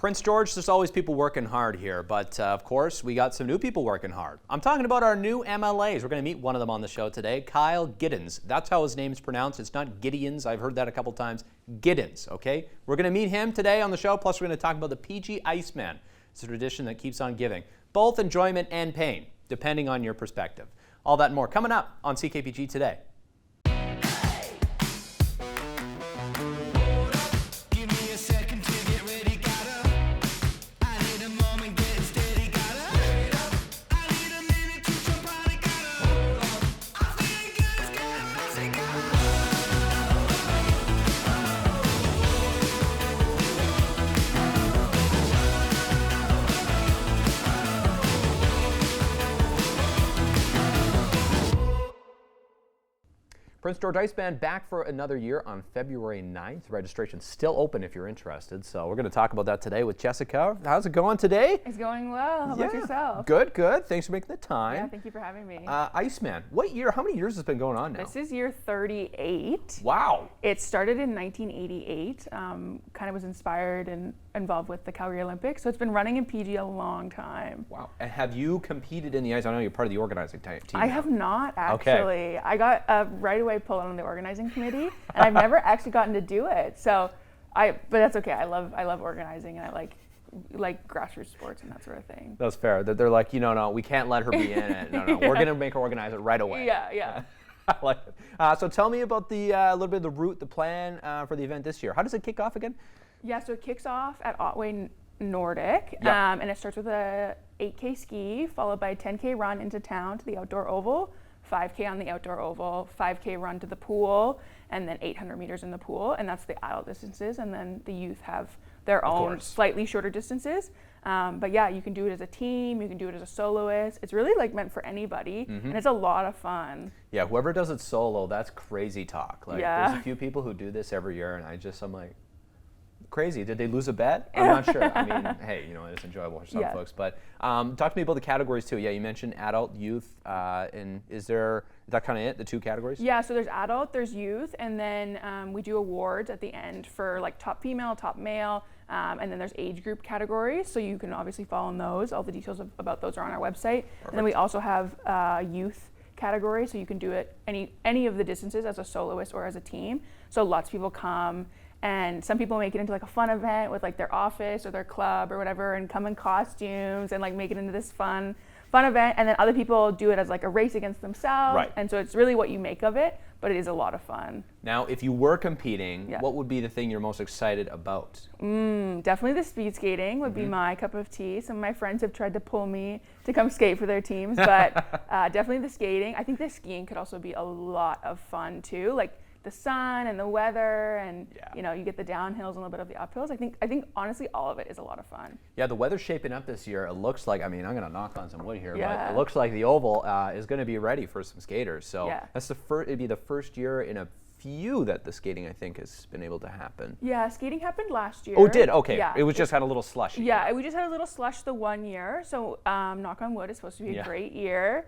Prince George, there's always people working hard here, but of course, we got some new people working hard. I'm talking about our new MLAs. We're going to meet one of them on the show today, Kiel Giddens. That's how his name's pronounced. It's not Gideons. I've heard that a couple times. Giddens, okay? We're going to meet him today on the show, plus we're going to talk about the PG Iceman. It's a tradition that keeps on giving, both enjoyment and pain, depending on your perspective. All that and more coming up on CKPG today. Prince George Iceman back for another year on February 9th. Registration's still open if you're interested. So we're going to talk about that today with Jessica. How's it going today? It's going well. How about yourself? Good, good. Thanks for making the time. Yeah, thank you for having me. Iceman, what year? How many years has it been going on now? This is year 38. Wow. It started in 1988. Kind of was inspired and involved with the Calgary Olympics. So it's been running in PG a long time. Wow. And have you competed in the ice? I know you're part of the organizing team. I have not, actually. Okay. I got right away pulled on the organizing committee, and I've never actually gotten to do it. But that's okay. I love organizing, and I like grassroots sports and that sort of thing. That's fair. They're like, no, we can't let her be in it. No, Yeah. We're going to make her organize it right away. Yeah. I like it. So tell me about a little bit of the route, the plan for the event this year. How does it kick off again? Yeah, so it kicks off at Otway Nordic, Yep. And it starts with a 8K ski, followed by a 10K run into town to the outdoor oval, 5K on the outdoor oval, 5K run to the pool, and then 800 meters in the pool, and that's the adult distances, and then the youth have their own slightly shorter distances. But yeah, you can do it as a team, you can do it as a soloist. It's really meant for anybody, and it's a lot of fun. Yeah, whoever does it solo, that's crazy talk. There's a few people who do this every year, and I'm like, crazy. Did they lose a bet? I'm not sure. I mean, hey, it's enjoyable for some folks. But talk to me about the categories too. Yeah, you mentioned adult, youth, and is that kind of it, the two categories? Yeah, so there's adult, there's youth, and then we do awards at the end for top female, top male, and then there's age group categories. So you can obviously follow those. All the details about those are on our website. Perfect. And then we also have youth category, so you can do it any of the distances as a soloist or as a team. So lots of people come. And some people make it into a fun event with their office or their club or whatever, and come in costumes and make it into this fun event. And then other people do it as a race against themselves. Right. And so it's really what you make of it, but it is a lot of fun. Now, if you were competing, what would be the thing you're most excited about? Definitely the speed skating would be my cup of tea. Some of my friends have tried to pull me to come skate for their teams, but definitely the skating. I think the skiing could also be a lot of fun too. The sun and the weather, and you get the downhills and a little bit of the uphills. I think honestly all of it is a lot of fun. Yeah, the weather's shaping up this year. It looks like, I'm going to knock on some wood here, but it looks like the oval is going to be ready for some skaters. So that's it'd be the first year in a few that the skating, I think, has been able to happen. Yeah, skating happened last year. Oh, it did? Okay. Yeah. It was just had a little slush. Yeah, we just had a little slush the one year. So knock on wood, it's supposed to be a great year.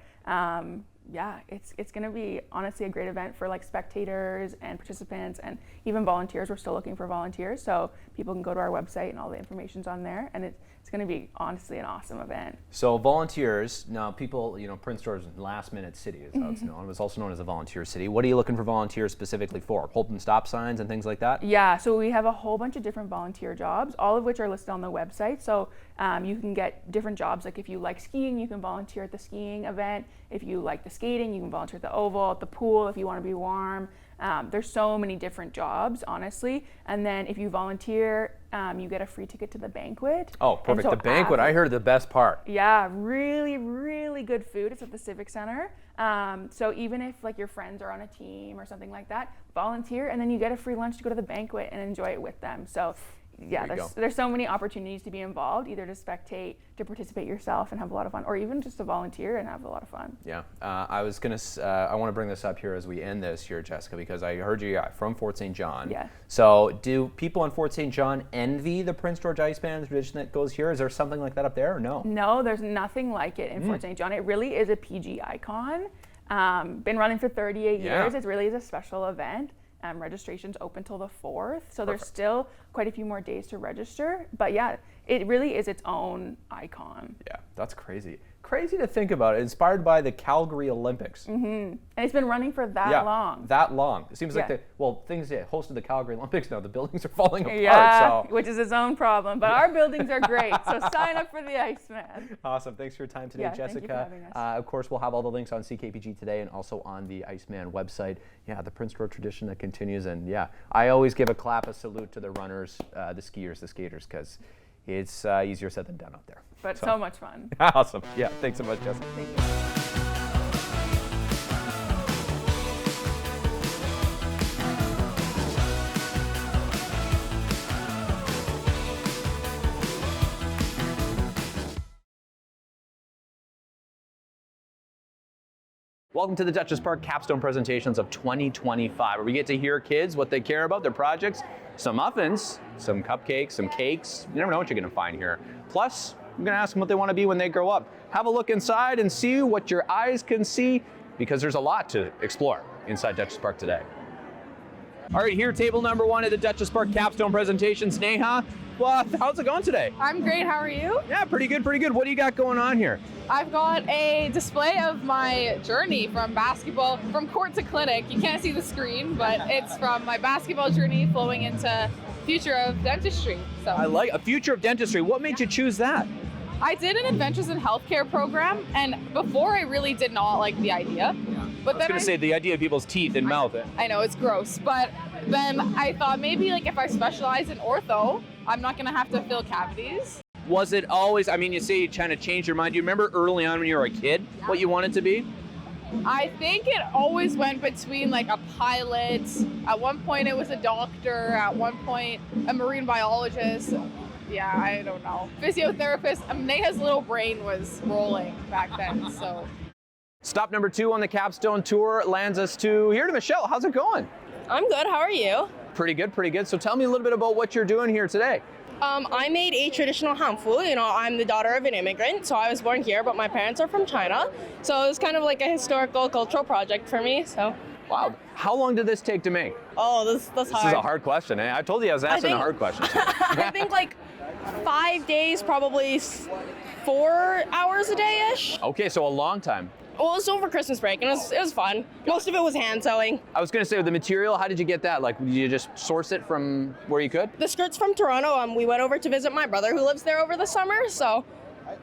Yeah, it's going to be honestly a great event for spectators and participants and even volunteers. We're still looking for volunteers, so people can go to our website and all the information's on there, and it's going to be honestly an awesome event. So volunteers, now people, Prince George's last minute city is how it's known. It was also known as a volunteer city. What are you looking for volunteers specifically for? Holding stop signs and things like that? Yeah, so we have a whole bunch of different volunteer jobs, all of which are listed on the website. So you can get different jobs, if you like skiing, you can volunteer at the skiing event. If you like the skating, you can volunteer at the oval, at the pool if you want to be warm. There's so many different jobs, honestly. And then if you volunteer, you get a free ticket to the banquet. Oh, perfect. The banquet, I heard the best part. Yeah, really, really good food. It's at the Civic Center. So even if your friends are on a team or something like that, volunteer, and then you get a free lunch to go to the banquet and enjoy it with them. So yeah, there's so many opportunities to be involved, either to spectate, to participate yourself and have a lot of fun, or even just to volunteer and have a lot of fun. Yeah, I want to bring this up here as we end this here, Jessica, because I heard you from Fort St. John. Yeah. So do people in Fort St. John envy the Prince George Iceman tradition that goes here? Is there something like that up there or no? No, there's nothing like it in Fort St. John. It really is a PG icon. Been running for 38 years. It really is a special event. registration's open till the 4th. So there's still quite a few more days to register. But yeah, it really is its own icon. Yeah, that's crazy. Crazy to think about. Inspired by the Calgary Olympics. And it's been running for that long. That long. It seems like things hosted the Calgary Olympics now. The buildings are falling apart. Yeah, which is its own problem. But our buildings are great. So sign up for the Iceman. Awesome. Thanks for your time today, Jessica. Thank you for having us. Of course, we'll have all the links on CKPG today and also on the Iceman website. Yeah, the Prince George tradition that continues. And yeah, I always give a salute to the runners, the skiers, the skaters, because it's easier said than done out there. But so much fun. Awesome. Yeah, thanks so much, Jessica. Thank you. Welcome to the Duchess Park Capstone presentations of 2025, where we get to hear kids what they care about, their projects, some muffins, some cupcakes, some cakes. You never know what you're going to find here. Plus, I'm going to ask them what they want to be when they grow up. Have a look inside and see what your eyes can see, because there's a lot to explore inside Duchess Park today. All right, here, table number 1 at the Duchess Park Capstone presentations. Neha, well, how's it going today? I'm great, how are you? Yeah, pretty good, pretty good. What do you got going on here? I've got a display of my journey from basketball, from court to clinic. You can't see the screen, but it's from my basketball journey flowing into future of dentistry. So I like a future of dentistry. What made you choose that? I did an Adventures in Healthcare program, and before I really did not like the idea. But then I was going to say the idea of people's teeth and mouth. I know, it's gross, but then I thought maybe like if I specialize in ortho, I'm not going to have to fill cavities. Was it always, I mean, you say you kind of changed your mind. Do you remember early on when you were a kid what you wanted to be? I think it always went between like a pilot. At one point it was a doctor. At one point a marine biologist. Yeah, I don't know. Physiotherapist. Neha's little brain was rolling back then, so. Stop number 2 on the Capstone tour lands us to Michelle. How's it going? I'm good, how are you? Pretty good, pretty good. So tell me a little bit about what you're doing here today. I made a traditional hanfu. I'm the daughter of an immigrant, so I was born here, but my parents are from China. So it was kind of like a historical, cultural project for me, so. Wow. How long did this take to make? Oh, that's hard. This is a hard question. I told you I was asking a hard question. I think like 5 days, probably 4 hours a day-ish. Okay, so a long time. Well, it was over Christmas break, and it was fun. Most of it was hand sewing. I was going to say, the material, how did you get that? Like, did you just source it from where you could? The skirt's from Toronto. We went over to visit my brother who lives there over the summer, so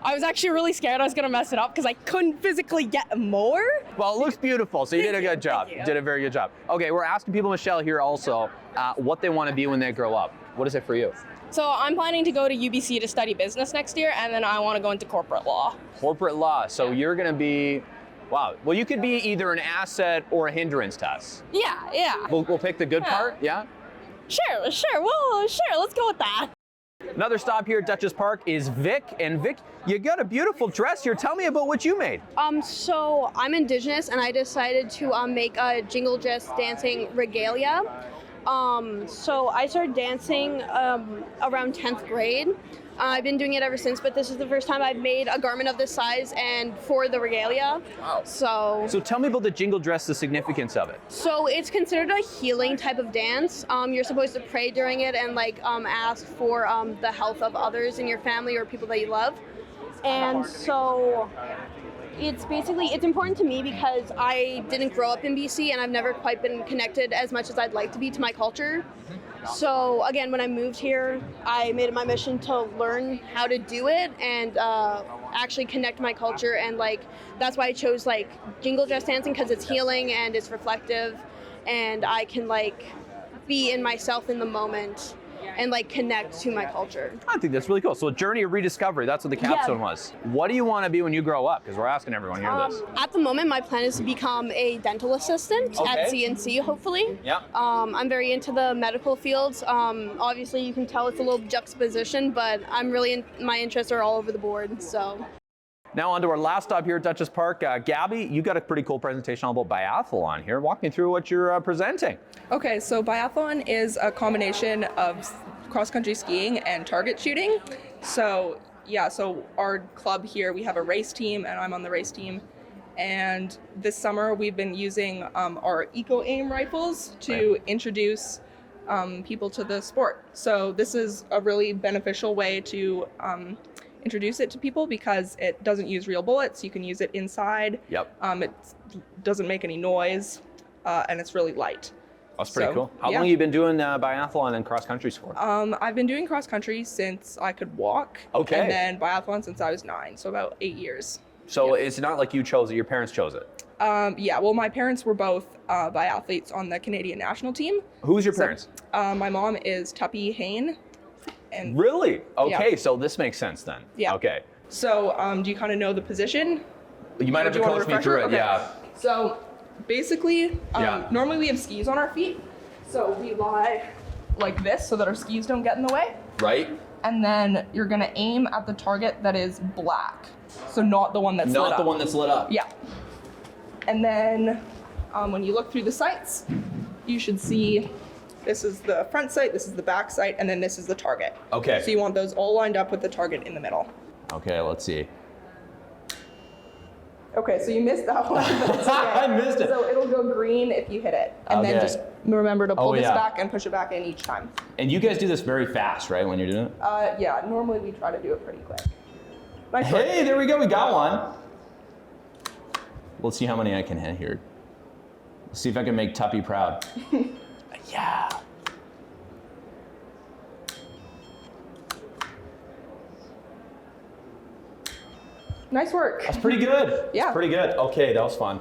I was actually really scared I was going to mess it up because I couldn't physically get more. Well, it looks beautiful, so you did a good job. You did a very good job. Okay, we're asking people, Michelle, here also, what they want to be when they grow up. What is it for you? So I'm planning to go to UBC to study business next year, and then I want to go into corporate law. Corporate law. So you're going to be, wow. Well, you could be either an asset or a hindrance to us. Yeah. We'll pick the good part, yeah? Sure. Well, sure. Let's go with that. Another stop here at Duchess Park is Vic. And Vic, you got a beautiful dress here. Tell me about what you made. So I'm Indigenous, and I decided to make a jingle dress dancing regalia. So I started dancing around 10th grade. I've been doing it ever since, but this is the first time I've made a garment of this size and for the regalia. Wow. So tell me about the jingle dress, the significance of it. So it's considered a healing type of dance. You're supposed to pray during it and ask for the health of others in your family or people that you love. And so it's important to me because I didn't grow up in BC and I've never quite been connected as much as I'd like to be to my culture. So again, when I moved here, I made it my mission to learn how to do it and actually connect my culture, and that's why I chose jingle dress dancing, because it's healing and it's reflective, and I can be in myself in the moment and connect to my culture. I think that's really cool. So a journey of rediscovery, that's what the capstone was. What do you want to be when you grow up? Because we're asking everyone here this. At the moment, my plan is to become a dental assistant at CNC, hopefully. Yeah. I'm very into the medical fields. Obviously, you can tell it's a little juxtaposition, but I'm really my interests are all over the board. So. Now on to our last stop here at Duchess Park. Gabby, you got a pretty cool presentation all about biathlon here. Walk me through what you're presenting. Okay, so biathlon is a combination of cross-country skiing and target shooting. So our club here, we have a race team, and I'm on the race team. And this summer we've been using our eco-aim rifles to introduce people to the sport. So this is a really beneficial way to introduce it to people because it doesn't use real bullets. You can use it inside. Yep. It doesn't make any noise, and it's really light. That's pretty So, cool. How yeah. long have you been doing biathlon and cross country for? I've been doing cross country since I could walk. Okay. And then biathlon since I was 9, so about 8 years. So it's not like you chose it, your parents chose it. Yeah, well, my parents were both biathletes on the Canadian national team. Who's your parents? My mom is Tuppy Hain. And Really? Okay, Yeah. so this makes sense then. Yeah. Okay. so do you kind of know the position? You might have Do to you want coach me refresher? through it, Okay. yeah. So basically, Yeah. normally we have skis on our feet. So we lie like this so that our skis don't get in the way. Right? And then you're gonna aim at the target that is black. So not the one that's lit Not the up. one that's lit up. Yeah. And then when you look through the sights, you should see this is the front sight, this is the back sight, and then this is the target. Okay. So you want those all lined up with the target in the middle. Okay, let's see. Okay, so you missed that one. But it's okay. I missed it. So it'll go green if you hit it. And Okay. then just remember to pull Oh, this yeah. back and push it back in each time. And you guys do this very fast, right, when you're doing it? Yeah, normally we try to do it pretty quick. Nice work. Hey, there we go, we got one. Let's see how many I can hit here. Let's see if I can make Tuppy proud. Yeah. Nice work. That's pretty good. Yeah. That's pretty good. Okay, that was fun.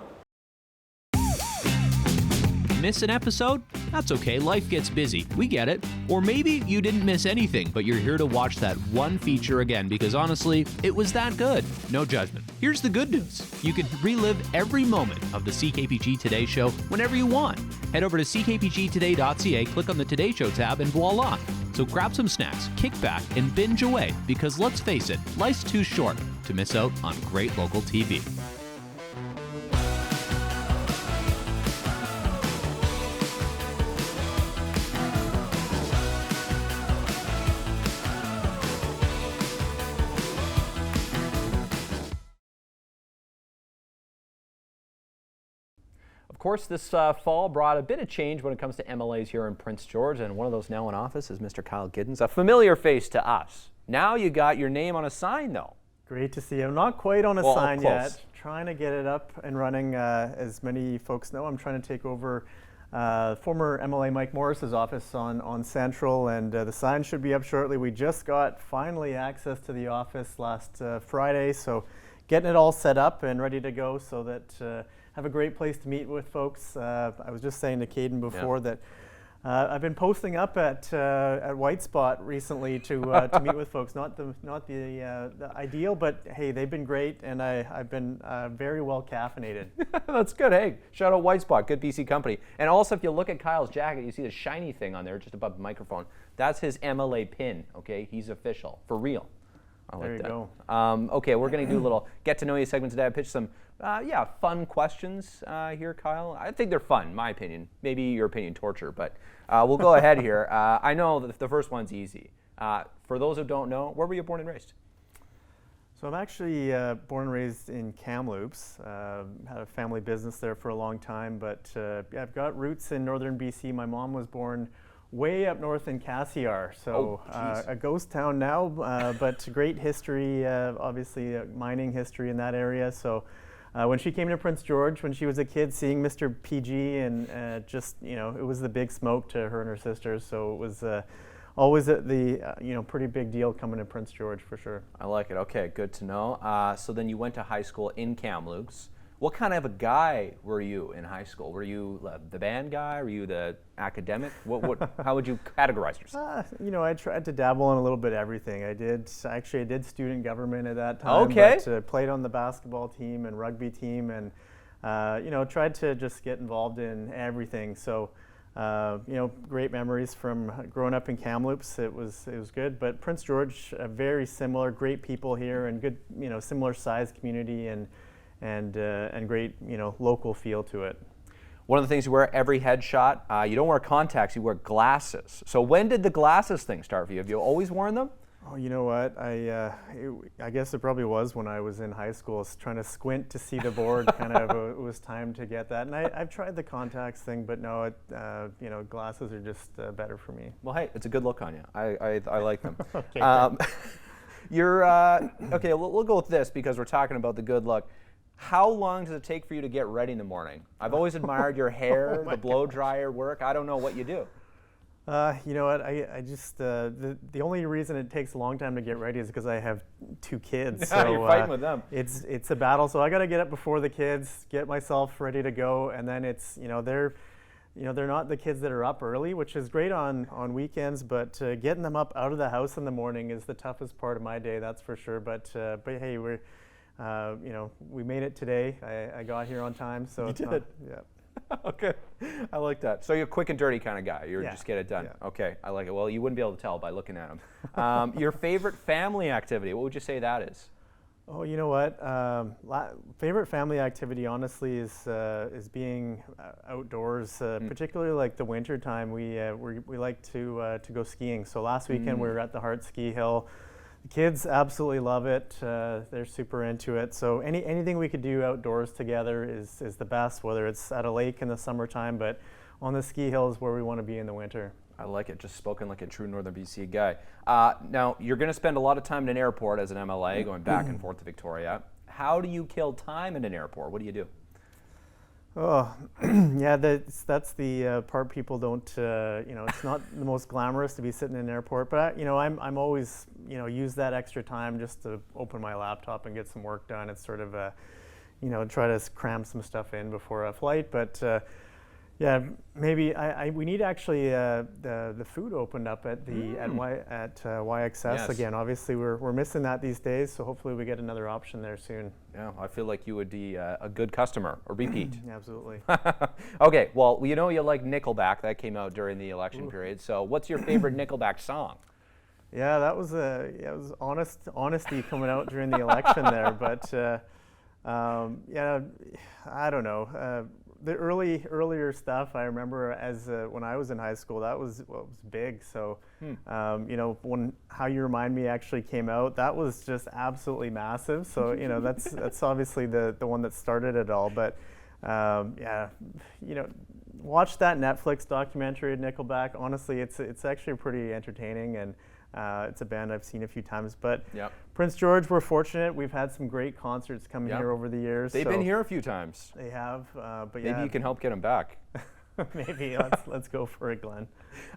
Miss an episode? That's okay, life gets busy. We get it. Or maybe you didn't miss anything, but you're here to watch that one feature again because honestly, it was that good. No judgment. Here's the good news. You can relive every moment of the CKPG Today Show whenever you want. Head over to ckpgtoday.ca, click on the Today Show tab, and voila. So grab some snacks, kick back, and binge away because let's face it, life's too short to miss out on great local TV. Of course, this fall brought a bit of change when it comes to MLAs here in Prince George, and one of those now in office is Mr. Kiel Giddens, a familiar face to us. Now you got your name on a sign, though. Great to see you. I'm not quite on a Well, sign close. yet. Trying to get it up and running. As many folks know, I'm trying to take over former MLA Mike Morris's office on Central, and the sign should be up shortly. We just got finally access to the office last Friday, so getting it all set up and ready to go so that have a great place to meet with folks. I was just saying to Caden before that I've been posting up at White Spot recently to meet with folks. Not the ideal, but hey, they've been great, and I've been very well caffeinated. That's good. Hey, shout out White Spot, good BC company. And also, if you look at Kyle's jacket, you see the shiny thing on there just above the microphone. That's his MLA pin. Okay, he's official for real. I like There you that. go. Okay, we're going to do a little get to know you segment today. I pitched some, fun questions here, Kyle. I think they're fun, my opinion. Maybe your opinion, torture, but we'll go ahead here. I know that the first one's easy. For those who don't know, where were you born and raised? So I'm actually born and raised in Kamloops. Had a family business there for a long time, but I've got roots in northern BC. My mom was born way up north in Cassiar, so a ghost town now, but great history, obviously mining history in that area. So when she came to Prince George, when she was a kid, seeing Mr. PG and just, it was the big smoke to her and her sisters. So it was always the pretty big deal coming to Prince George for sure. I like it. Okay, good to know. So then you went to high school in Kamloops. What kind of a guy were you in high school? Were you the band guy? Were you the academic? How would you categorize yourself? I tried to dabble in a little bit of everything. I did student government at that time. Okay. But played on the basketball team and rugby team, and tried to just get involved in everything. So, great memories from growing up in Kamloops. It was good. But Prince George, very similar, great people here, and good, similar size community and great, local feel to it. One of the things you wear every headshot, you don't wear contacts, you wear glasses. So when did the glasses thing start for you? Have you always worn them? Oh, you know what? I guess it probably was when I was in high school, trying to squint to see the board. Kind of, it was time to get that. And I've tried the contacts thing, but no, glasses are just better for me. Well, hey, it's a good look on you. I like them. Okay, You're okay. We'll go with this because we're talking about the good look. How long does it take for you to get ready in the morning? I've always admired your hair, the blow dryer work. I don't know what you do. You know what? I just the only reason it takes a long time to get ready is because I have 2 kids. So you're fighting with them. It's a battle. So I got to get up before the kids, get myself ready to go, and then it's they're not the kids that are up early, which is great on weekends, but getting them up out of the house in the morning is the toughest part of my day. That's for sure. But hey, we made it today. I got here on time, so you it's did. not, yeah. Okay, I like that. So you're a quick and dirty kind of guy. You Yeah. just get it done. Yeah. Okay, I like it. Well, you wouldn't be able to tell by looking at him. Your favorite family activity? What would you say that is? Oh, you know what? Favorite family activity, honestly, is being outdoors. Particularly like the winter time, we like to go skiing. So last weekend we were at the Hart Ski Hill. The kids absolutely love it. They're super into it. So anything we could do outdoors together is the best. Whether it's at a lake in the summertime, but on the ski hill is where we want to be in the winter. I like it. Just spoken like a true Northern BC guy. Now, you're going to spend a lot of time in an airport as an MLA, going back and forth to Victoria. How do you kill time in an airport? What do you do? Oh, yeah, that's the part people don't, it's not the most glamorous to be sitting in an airport, but I'm always, use that extra time just to open my laptop and get some work done. It's sort of try to cram some stuff in before a flight, but yeah, maybe we need actually the food opened up at YXS Yes. again. Obviously, we're missing that these days, so hopefully we get another option there soon. Yeah, I feel like you would be a good customer, or repeat. Absolutely. Okay, well, you like Nickelback. That came out during the election period. So what's your favorite Nickelback song? Yeah, that was honesty coming out during the election there, but yeah, I don't know. The earlier stuff I remember as when I was in high school, that was big. So when How You Remind Me actually came out, that was just absolutely massive. So that's obviously the one that started it all. But yeah, watch that Netflix documentary of Nickelback. Honestly, it's actually pretty entertaining, and it's a band I've seen a few times. But Yep. Prince George, we're fortunate. We've had some great concerts coming here over the years. They've been here a few times. They have, but Maybe yeah. you can help get them back. Maybe let's go for it, Glenn.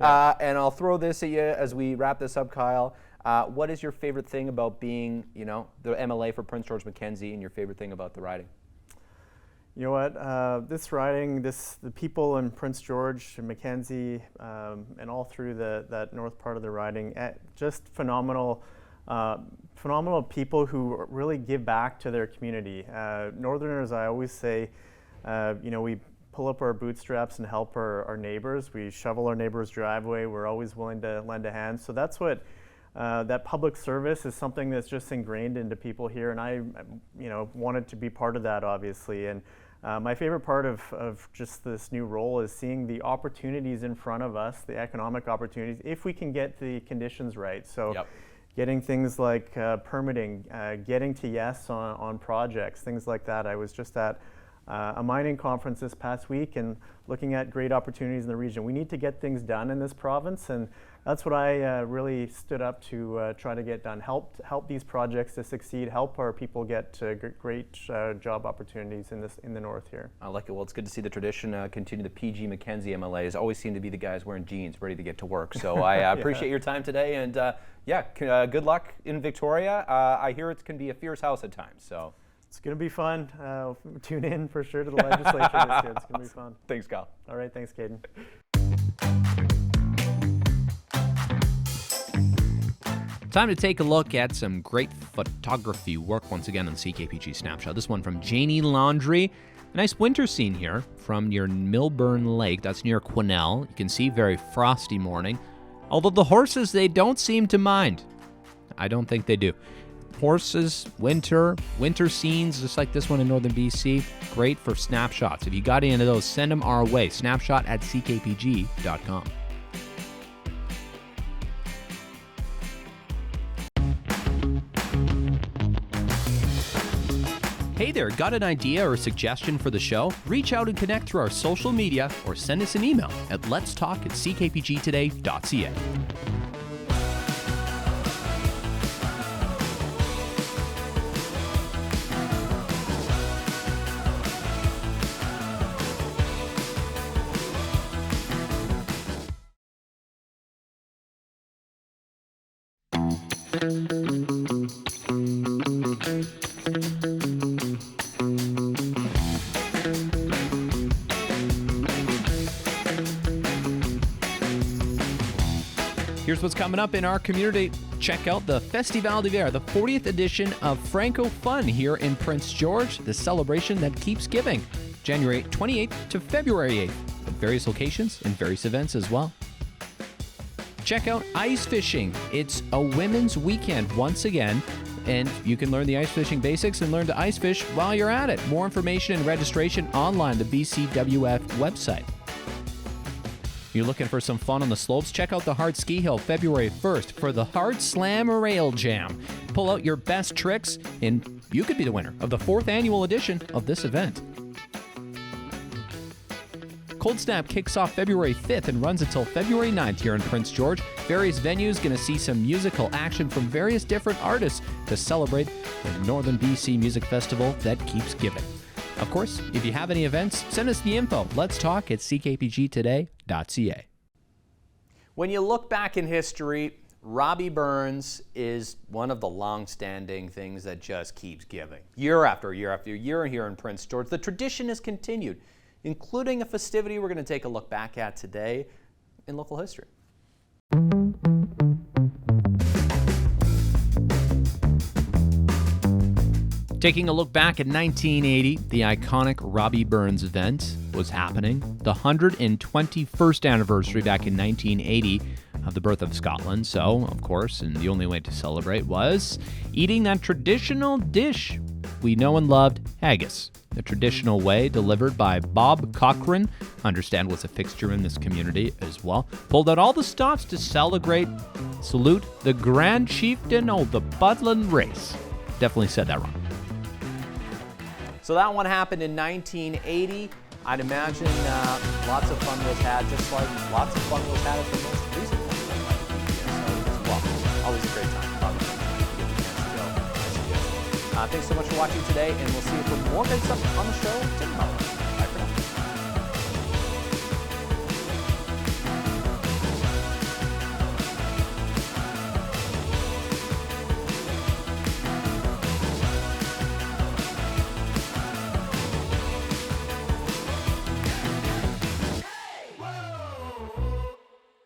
And I'll throw this at you as we wrap this up, Kyle. What is your favorite thing about being, the MLA for Prince George-Mackenzie, and your favorite thing about the riding? You know what? This riding, the people in Prince George and Mackenzie, and all through that north part of the riding, just phenomenal people who really give back to their community. Northerners, I always say, we pull up our bootstraps and help our neighbors. We shovel our neighbor's driveway. We're always willing to lend a hand. So that's what. That public service is something that's just ingrained into people here, and I, wanted to be part of that, obviously. And my favorite part of just this new role is seeing the opportunities in front of us, the economic opportunities, if we can get the conditions right. So, getting things like permitting, getting to yes on projects, things like that. I was just at a mining conference this past week and looking at great opportunities in the region. We need to get things done in this province, and that's what I really stood up to try to get done. Help these projects to succeed. Help our people get great job opportunities in the north here. I like it. Well, it's good to see the tradition continue. The PG Mackenzie MLAs always seem to be the guys wearing jeans, ready to get to work. So I appreciate your time today, and good luck in Victoria. I hear it can be a fierce house at times. So. It's going to be fun. Tune in for sure to the legislature this year. It's going to be fun. Thanks, Kyle. All right. Thanks, Caden. Time to take a look at some great photography work once again on CKPG Snapshot. This one from Janie Laundry. A nice winter scene here from near Millburn Lake. That's near Quesnel. You can see very frosty morning. Although the horses, they don't seem to mind. I don't think they do. Horses, winter scenes, just like this one in Northern BC. Great for snapshots. If you got any of those, send them our way. Snapshot@ckpg.com. Hey there, got an idea or suggestion for the show? Reach out and connect through our social media or send us an email at letstalk@ckpgtoday.ca. Here's what's coming up in our community. Check out the Festival d'Hiver, the 40th edition of Franco Fun here in Prince George, the celebration that keeps giving. January 28th to February 8th, at various locations and various events as well. Check out ice fishing. It's a women's weekend once again, and you can learn the ice fishing basics and learn to ice fish while you're at it. More information and registration online, the BCWF website. You're looking for some fun on the slopes? Check out the Hard Ski Hill February 1st for the Hard Slam Rail Jam. Pull out your best tricks, and you could be the winner of the 4th annual edition of this event. Cold Snap kicks off February 5th and runs until February 9th here in Prince George. Various venues going to see some musical action from various different artists to celebrate the Northern BC Music Festival that keeps giving. Of course, if you have any events, send us the info. Let's talk at ckpgtoday.ca. When you look back in history, Robbie Burns is one of the long-standing things that just keeps giving. Year after year after year here in Prince George, the tradition has continued, including a festivity we're going to take a look back at today in local history. Taking a look back at 1980, the iconic Robbie Burns event was happening. The 121st anniversary back in 1980 of the birth of Scotland. So, of course, and the only way to celebrate was eating that traditional dish we know and loved, haggis. The traditional way delivered by Bob Cochran, understand was a fixture in this community as well. Pulled out all the stops to salute the Grand Chieftain of the Budland race. Definitely said that wrong. So that one happened in 1980. I'd imagine lots of fun was had, just like lots of fun was had at the most recent one. So, well, always a great time. Probably to get the chance to go. Thanks so much for watching today, and we'll see you for more good stuff on the show tomorrow.